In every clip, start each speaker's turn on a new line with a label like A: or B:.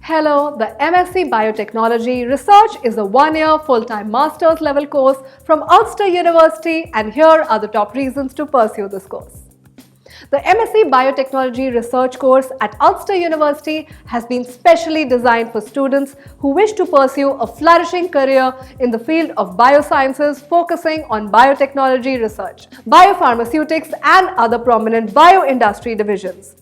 A: Hello, the MSc Biotechnology Research is a one-year full-time master's level course from Ulster University, and here are the top reasons to pursue this course. The MSc Biotechnology Research course at Ulster University has been specially designed for students who wish to pursue a flourishing career in the field of biosciences, focusing on biotechnology research, biopharmaceutics and other prominent bioindustry divisions.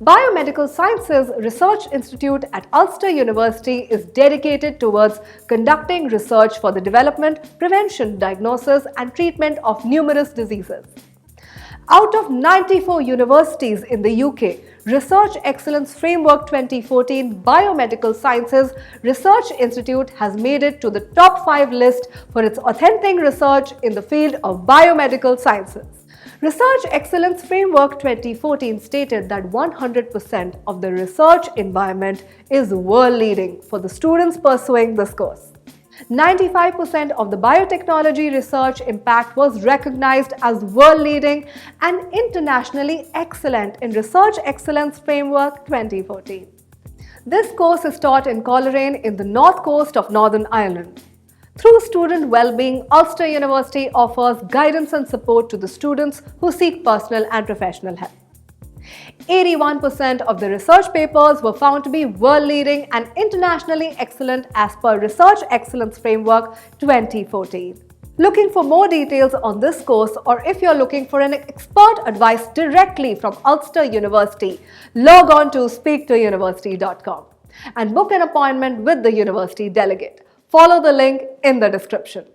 A: Biomedical Sciences Research Institute at Ulster University is dedicated towards conducting research for the development, prevention, diagnosis and treatment of numerous diseases. Out of 94 universities in the UK, Research Excellence Framework 2014 Biomedical Sciences Research Institute has made it to the top 5 list for its authentic research in the field of biomedical sciences. Research Excellence Framework 2014 stated that 100% of the research environment is world-leading for the students pursuing this course. 95% of the biotechnology research impact was recognized as world-leading and internationally excellent in Research Excellence Framework 2014. This course is taught in Coleraine in the north coast of Northern Ireland. Through student well-being, Ulster University offers guidance and support to the students who seek personal and professional help. 81% of the research papers were found to be world-leading and internationally excellent as per Research Excellence Framework 2014. Looking for more details on this course, or if you're looking for an expert advice directly from Ulster University, log on to speaktouniversity.com and book an appointment with the university delegate. Follow the link in the description.